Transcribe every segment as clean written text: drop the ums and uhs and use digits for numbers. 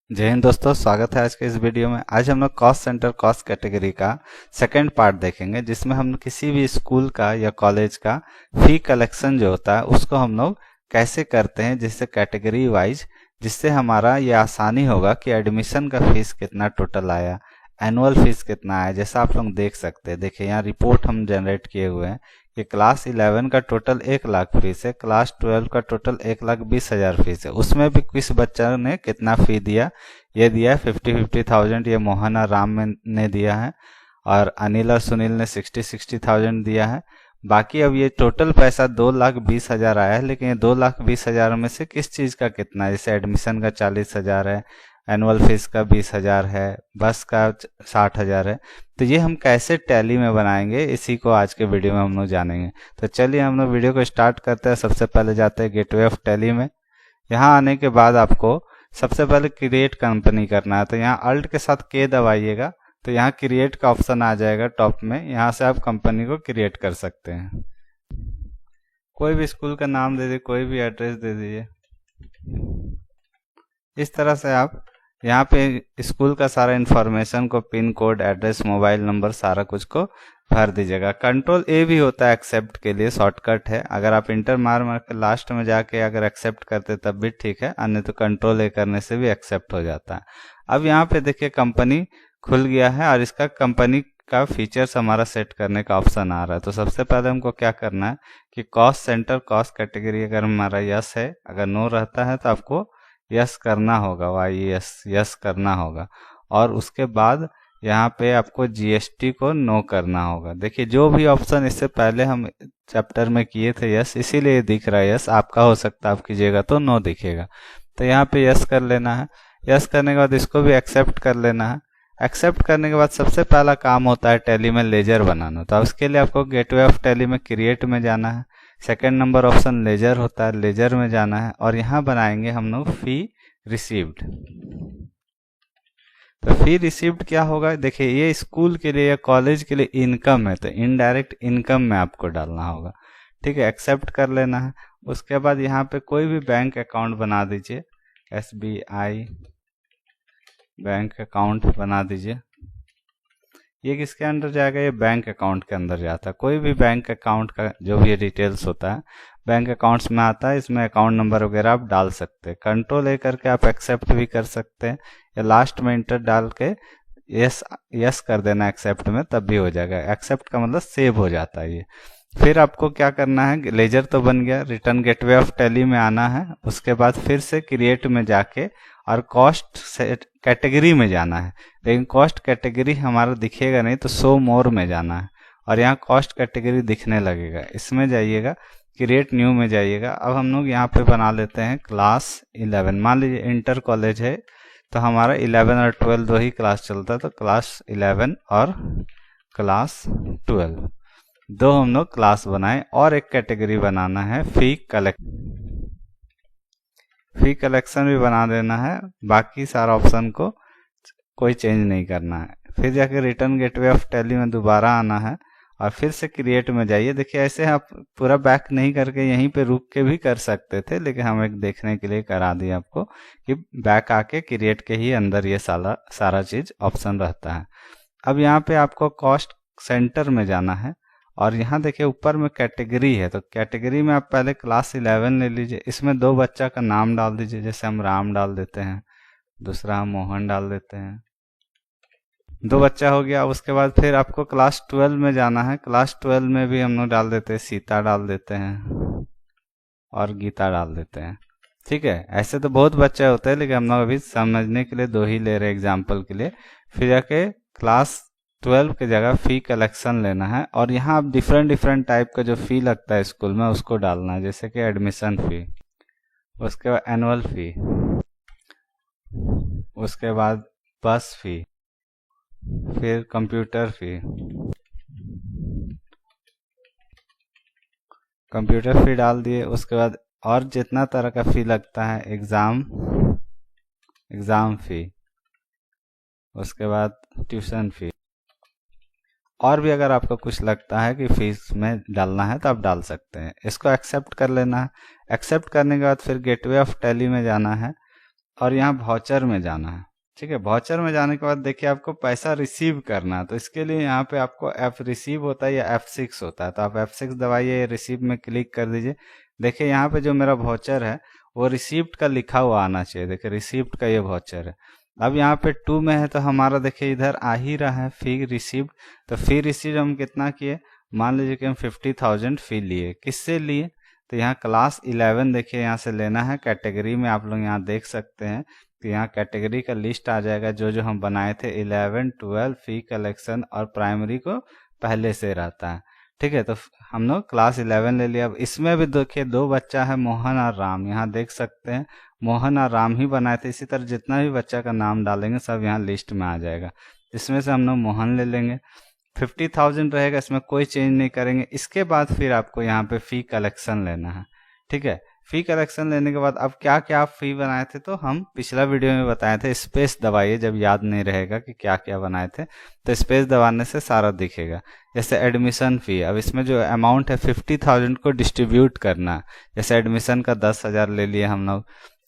जय हिंद दोस्तों, स्वागत है आज के इस वीडियो में। आज हम लोग कॉस्ट सेंटर कॉस्ट कैटेगरी का सेकंड पार्ट देखेंगे, जिसमें हम किसी भी स्कूल का या कॉलेज का फी कलेक्शन जो होता है उसको हम लोग कैसे करते हैं, जिससे कैटेगरी वाइज, जिससे हमारा ये आसानी होगा कि एडमिशन का फीस कितना टोटल आया, एनुअल फीस कितना आया। जैसा आप लोग देख सकते हैं, देखिए यहाँ रिपोर्ट हम जनरेट किए हुए हैं कि क्लास 11 का टोटल 1 लाख फीस है, क्लास 12 का टोटल 1,20,000 फीस है। उसमें भी किस बच्चा ने कितना फी दिया, ये दिया है 50,000। ये मोहन और राम ने दिया है, और अनिल और सुनील ने 60,000 दिया है। बाकी अब ये टोटल पैसा 2,20,000 आया है, लेकिन ये 2,20,000 में से किस चीज़ का कितना है, जैसे एडमिशन का 40,000 है, एनुअल फीस का 20,000 है, बस का 60,000 है। तो ये हम कैसे टैली में बनाएंगे, इसी को आज के वीडियो में हम लोग जानेंगे। तो चलिए हम लोग वीडियो को स्टार्ट करते हैं। सबसे पहले जाते हैं गेटवे ऑफ टैली में। यहाँ आने के बाद आपको सबसे पहले क्रिएट कंपनी करना है, तो यहाँ अल्ट के साथ के दबाइएगा, तो यहाँ क्रिएट का ऑप्शन आ जाएगा टॉप में। यहाँ से आप कंपनी को क्रिएट कर सकते हैं। कोई भी स्कूल का नाम दे दीजिए, कोई भी एड्रेस दे दीजिए। इस तरह से आप यहाँ पे स्कूल का सारा इन्फॉर्मेशन को, pin code, address, mobile number, सारा कुछ को भर दीजिएगा। कंट्रोल ए भी होता है एक्सेप्ट के लिए, शॉर्टकट है। अगर आप इंटर मार के लास्ट में जाके अगर एक्सेप्ट करते तब भी ठीक है, अन्य तो कंट्रोल ए करने से भी एक्सेप्ट हो जाता है। अब यहाँ पे देखिए कंपनी खुल गया है, और इसका कंपनी का फीचर्स हमारा सेट करने का ऑप्शन आ रहा है। तो सबसे पहले हमको क्या करना है कि कॉस्ट सेंटर कॉस्ट कैटेगरी अगर हमारा यस है, अगर नो रहता है तो आपको यस करना होगा, यस करना होगा। और उसके बाद यहाँ पे आपको जीएसटी को नो करना होगा। देखिए जो भी ऑप्शन इससे पहले हम चैप्टर में किए थे यस, इसीलिए दिख रहा है यस। आपका हो सकता है आप कीजिएगा तो नो दिखेगा। तो यहाँ पे यस कर लेना है। यस करने के बाद इसको भी एक्सेप्ट कर लेना है। एक्सेप्ट करने के बाद सबसे पहला काम होता है टैली में लेजर बनाना। तो उसके लिए आपको गेटवे ऑफ टैली में क्रिएट में जाना है। सेकंड नंबर ऑप्शन लेजर होता है, लेजर में जाना है, और यहाँ बनाएंगे हम लोग फी रिसीव्ड। तो फी रिसीव्ड क्या होगा, देखिए ये स्कूल के लिए या कॉलेज के लिए इनकम है, तो इनडायरेक्ट इनकम में आपको डालना होगा। ठीक है, एक्सेप्ट कर लेना है। उसके बाद यहाँ पे कोई भी बैंक अकाउंट बना दीजिए, SBI बैंक अकाउंट बना दीजिए। ये किसके अंदर जाएगा, ये बैंक अकाउंट के अंदर जाता है। कोई भी बैंक अकाउंट का जो भी डिटेल्स होता है बैंक अकाउंट्स में आता है। इसमें अकाउंट नंबर वगैरह आप डाल सकते हैं। कंट्रोल ए करके आप एक्सेप्ट भी कर सकते हैं, या लास्ट में इंटर डाल के यस यस कर देना एक्सेप्ट में, तब भी हो जाएगा। एक्सेप्ट का मतलब सेव हो जाता है ये। फिर आपको क्या करना है, लेजर तो बन गया, रिटर्न गेटवे ऑफ टैली में आना है। उसके बाद फिर से क्रिएट में जाके और कॉस्ट कैटेगरी में जाना है। लेकिन कॉस्ट कैटेगरी हमारा दिखेगा नहीं, तो शो मोर में जाना है, और यहाँ कॉस्ट कैटेगरी दिखने लगेगा। इसमें जाइएगा, क्रिएट न्यू में जाइएगा। अब हम लोग यहाँ पे बना लेते हैं क्लास 11। मान लीजिए इंटर कॉलेज है, तो हमारा 11 और 12 दो ही क्लास चलता है, तो क्लास 11 और क्लास 12 दो हम लोग क्लास बनाए। और एक कैटेगरी बनाना है फी कलेक्शन भी बना देना है। बाकी सारा ऑप्शन को कोई चेंज नहीं करना है। फिर जाके रिटर्न गेटवे ऑफ टैली में दोबारा आना है, और फिर से क्रिएट में जाइए। देखिए ऐसे आप पूरा बैक नहीं करके यहीं पे रुक के भी कर सकते थे, लेकिन हम एक देखने के लिए करा दिए आपको कि बैक आके क्रिएट के ही अंदर ये सारा चीज ऑप्शन रहता है। अब यहाँ पे आपको कॉस्ट सेंटर में जाना है, और यहाँ देखिए ऊपर में कैटेगरी है, तो कैटेगरी में आप पहले क्लास 11 ले लीजिए। इसमें दो बच्चा का नाम डाल दीजिए, जैसे हम राम डाल देते हैं, दूसरा हम मोहन डाल देते हैं। दो बच्चा हो गया। उसके बाद फिर आपको क्लास 12 में जाना है। क्लास 12 में भी हम लोग डाल देते हैं, सीता डाल देते हैं और गीता डाल देते हैं। ठीक है, ऐसे तो बहुत बच्चे होते हैं, लेकिन हम लोग अभी समझने के लिए दो ही ले रहे हैं एग्जाम्पल के लिए। फिर जाके क्लास 12 की जगह फी कलेक्शन लेना है, और यहाँ आप डिफरेंट टाइप का जो फी लगता है स्कूल में उसको डालना है, जैसे कि एडमिशन फी, उसके बाद एनुअल फी, उसके बाद बस फी, फिर कंप्यूटर फी डाल दिए। उसके बाद और जितना तरह का फी लगता है, एग्जाम फी, उसके बाद ट्यूशन फी, और भी अगर आपको कुछ लगता है कि फीस में डालना है तो आप डाल सकते हैं। इसको एक्सेप्ट कर लेना है। एक्सेप्ट करने के बाद फिर गेटवे ऑफ टैली में जाना है, और यहाँ वाउचर में जाना है। ठीक है, वाउचर में जाने के बाद देखिए आपको पैसा रिसीव करना है, तो इसके लिए यहाँ पे आपको एफ रिसीव होता है या F6 होता है, तो आप F6 दबाइए, रिसीव में क्लिक कर दीजिए। देखिए यहाँ पे जो मेरा वाउचर है वो रिसीव्ड का लिखा हुआ आना चाहिए। देखिए रिसीव्ड का ये वाउचर है। अब यहाँ पे 2 में है तो हमारा देखिए इधर आ ही रहा है फी रिसीव्ड। तो फी रिसीव्ड हम कितना किए, मान लीजिए कि हम 50,000 फी लिए। किससे लिए, तो यहाँ क्लास 11 देखिए यहाँ से लेना है। कैटेगरी में आप लोग यहाँ देख सकते हैं कि यहाँ कैटेगरी का लिस्ट आ जाएगा जो जो हम बनाए थे। 11, 12 फी कलेक्शन और प्राइमरी को पहले से रहता है। ठीक है, तो हम लोग क्लास 11 ले लिया। अब इसमें भी देखिए 2 बच्चा है, मोहन और राम। यहाँ देख सकते हैं मोहन और राम ही बनाए थे। इसी तरह जितना भी बच्चा का नाम डालेंगे सब यहाँ लिस्ट में आ जाएगा। इसमें से हम लोग मोहन ले लेंगे। 50,000 रहेगा, इसमें कोई चेंज नहीं करेंगे। इसके बाद फिर आपको यहाँ पे फी कलेक्शन लेना है। ठीक है, फी कलेक्शन लेने के बाद अब क्या क्या आप फी बनाए थे, तो हम पिछला वीडियो में बताए थे। स्पेस दबाइए जब याद नहीं रहेगा कि क्या क्या बनाए थे, तो स्पेस दबाने से सारा दिखेगा। जैसे एडमिशन फी, अब इसमें जो अमाउंट है 50,000 को डिस्ट्रीब्यूट करना है। जैसे एडमिशन का 10,000 ले लिए हम लोग।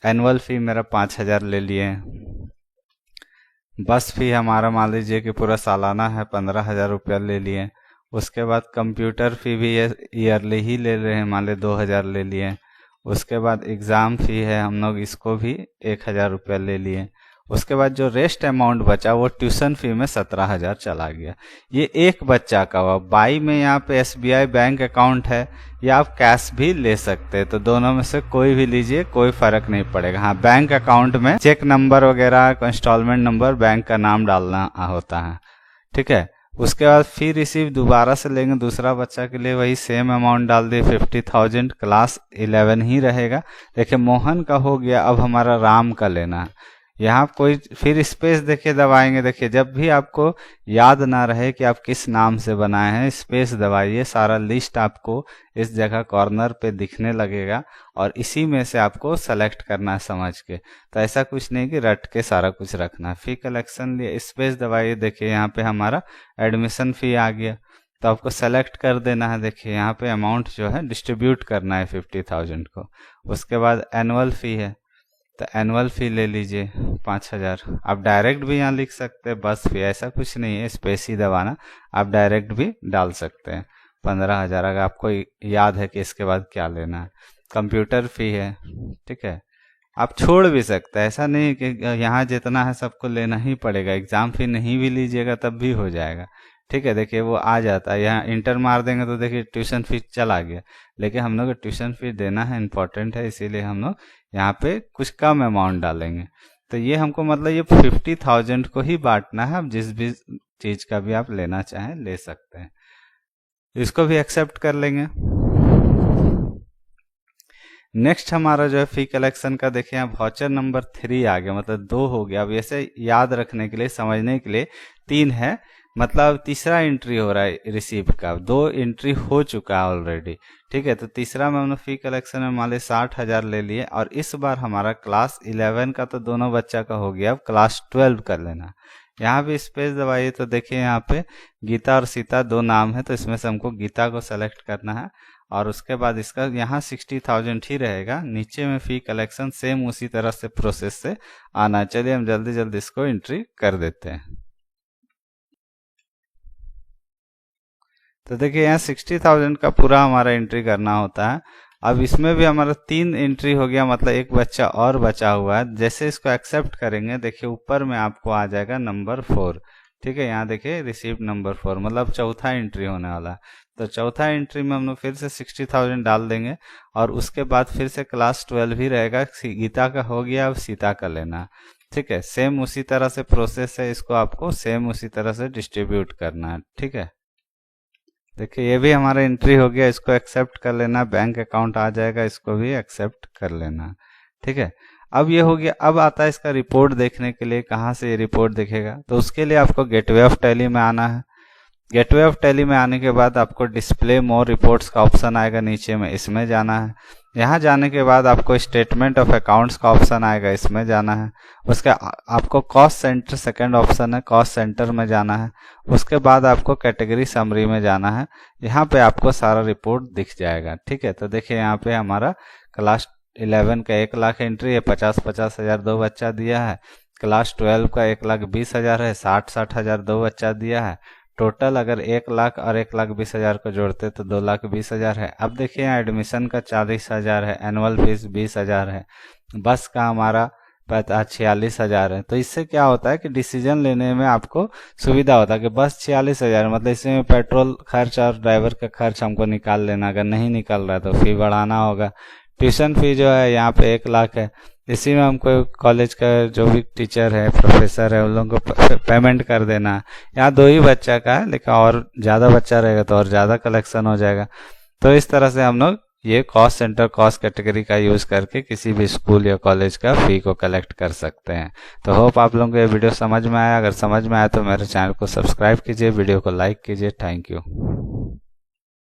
एनुअल फी मेरा 5,000 ले लिए। बस फी हमारा मान लीजिए कि पूरा सालाना है, 15,000 रुपया ले लिए। उसके बाद कंप्यूटर फी भी ईयरली ही ले रहे हैं, मान ली 2,000 ले लिए। उसके बाद एग्ज़ाम फ़ी है, हम लोग इसको भी 1,000 रुपया ले लिए। उसके बाद जो रेस्ट अमाउंट बचा वो ट्यूशन फ़ी में 17,000 चला गया। ये एक बच्चा का हुआ। बाई में यहाँ पे SBI बैंक अकाउंट है, या आप कैश भी ले सकते हैं, तो दोनों में से कोई भी लीजिए, कोई फ़र्क नहीं पड़ेगा। हाँ, बैंक अकाउंट में चेक नंबर वगैरह, इंस्टॉलमेंट नंबर, बैंक का नाम डालना होता है। ठीक है, उसके बाद फी रिसीव दोबारा से लेंगे दूसरा बच्चा के लिए, वही सेम अमाउंट डाल दिए 50,000। क्लास 11 ही रहेगा। देखिए मोहन का हो गया। अब हमारा राम का लेना है। यहाँ कोई फिर स्पेस देखिए दबाएंगे। देखिए जब भी आपको याद ना रहे कि आप किस नाम से बनाए हैं, स्पेस दबाइए, सारा लिस्ट आपको इस जगह कॉर्नर पे दिखने लगेगा और इसी में से आपको सेलेक्ट करना है समझ के। तो ऐसा कुछ नहीं कि रट के सारा कुछ रखना है। फी कलेक्शन लिए, स्पेस दबाइए। देखिए यहाँ पे हमारा एडमिशन फ़ी आ गया, तो आपको सेलेक्ट कर देना है। देखिए यहाँ पे अमाउंट जो है डिस्ट्रीब्यूट करना है 50,000 को। उसके बाद एनुअल फ़ी है, तो एनुअल फ़ी ले लीजिए 5,000। आप डायरेक्ट भी यहाँ लिख सकते हैं बस फी, ऐसा कुछ नहीं है स्पेस ही दबाना, आप डायरेक्ट भी डाल सकते हैं 15,000, अगर आपको याद है कि इसके बाद क्या लेना है। कंप्यूटर फ़ी है, ठीक है, आप छोड़ भी सकते हैं, ऐसा नहीं कि यहाँ जितना है सबको लेना ही पड़ेगा। एग्ज़ाम फ़ी नहीं भी लीजिएगा तब भी हो जाएगा। ठीक है, देखिए वो आ जाता है। यहाँ इंटर मार देंगे तो देखिए ट्यूशन फीस चला गया, लेकिन हम लोग को ट्यूशन फीस देना है, इम्पोर्टेंट है, इसीलिए हम लोग यहाँ पे कुछ कम अमाउंट डालेंगे। तो ये हमको मतलब ये 50,000 को ही बांटना है। आप जिस भी चीज़ का भी आप लेना चाहें ले सकते हैं। इसको भी एक्सेप्ट कर लेंगे। नेक्स्ट हमारा जो है फी कलेक्शन का देखिए यहाँ वाउचर नंबर 3 आ गया, मतलब 2 हो गया। अब ऐसे याद रखने के लिए, समझने के लिए 3 है, मतलब तीसरा एंट्री हो रहा है रिसीव का। 2 एंट्री हो चुका है ऑलरेडी। ठीक है, तो तीसरा में हमने फी कलेक्शन में मान ली 60,000 ले लिए, और इस बार हमारा क्लास 11 का तो दोनों बच्चा का हो गया। अब क्लास 12 कर लेना। यहाँ भी स्पेस दबाइए तो देखिए यहाँ पे गीता और सीता 2 नाम है, तो इसमें से हमको गीता को सेलेक्ट करना है। और उसके बाद इसका यहाँ 60,000 ही रहेगा। नीचे में फी कलेक्शन सेम उसी तरह से प्रोसेस से आना। चलिए हम जल्दी जल्दी इसको एंट्री कर देते हैं। तो देखिए यहाँ 60,000 का पूरा हमारा एंट्री करना होता है। अब इसमें भी हमारा 3 एंट्री हो गया, मतलब एक बच्चा और बचा हुआ है। जैसे इसको एक्सेप्ट करेंगे देखिए ऊपर में आपको आ जाएगा नंबर 4। ठीक है, यहाँ देखिए रिसीव्ड नंबर 4, मतलब चौथा एंट्री होने वाला है। तो चौथा एंट्री में हम लोग फिर से 60,000 डाल देंगे, और उसके बाद फिर से क्लास 12 ही रहेगा। गीता का हो गया, अब सीता का लेना है। ठीक है, सेम उसी तरह से प्रोसेस है, इसको आपको सेम उसी तरह से डिस्ट्रीब्यूट करना है। ठीक है, देखिए ये भी हमारा एंट्री हो गया, इसको एक्सेप्ट कर लेना। बैंक अकाउंट आ जाएगा, इसको भी एक्सेप्ट कर लेना। ठीक है, अब ये हो गया। अब आता है इसका रिपोर्ट देखने के लिए। कहाँ से ये रिपोर्ट दिखेगा, तो उसके लिए आपको गेटवे ऑफ टैली में आना है। गेटवे ऑफ टैली में आने के बाद आपको डिस्प्ले मोर रिपोर्ट्स का ऑप्शन आएगा नीचे में, इसमें जाना है। यहाँ जाने के बाद आपको स्टेटमेंट ऑफ अकाउंट्स का ऑप्शन आएगा, इसमें जाना है। उसके आपको कॉस्ट सेंटर सेकंड ऑप्शन है, कॉस्ट सेंटर में जाना है। उसके बाद आपको कैटेगरी समरी में जाना है। यहाँ पे आपको सारा रिपोर्ट दिख जाएगा। ठीक है, तो देखिए यहाँ पे हमारा क्लास 11 का 1 लाख एंट्री है, 50-50 हज़ार दो बच्चा दिया है। क्लास 12 का 1,20,000 है, 60-60 हज़ार दो बच्चा दिया है। टोटल अगर 1 लाख और 1,20,000 को जोड़ते तो 2,20,000 है। अब देखिए यहाँ एडमिशन का 40,000 है, एनुअल फीस 20,000 है, बस का हमारा 46,000 है। तो इससे क्या होता है कि डिसीजन लेने में आपको सुविधा होता है कि बस 46,000, मतलब इसमें पेट्रोल खर्च और ड्राइवर का खर्च हमको निकाल लेना, अगर नहीं निकल रहा है तो फी बढ़ाना होगा। ट्यूशन फी जो है यहाँ पे 1 लाख है, इसी में हमको कॉलेज का जो भी टीचर है, प्रोफेसर है, उन लोगों को पेमेंट कर देना। यहाँ 2 ही बच्चा का है, लेकिन और ज़्यादा बच्चा रहेगा तो और ज़्यादा कलेक्शन हो जाएगा। तो इस तरह से हम लोग ये कॉस्ट सेंटर कॉस्ट कैटेगरी का यूज़ करके किसी भी स्कूल या कॉलेज का फ़ी को कलेक्ट कर सकते हैं। तो होप आप लोगों को ये वीडियो समझ में आया। अगर समझ में आया तो मेरे चैनल को सब्सक्राइब कीजिए, वीडियो को लाइक कीजिए। Thank you.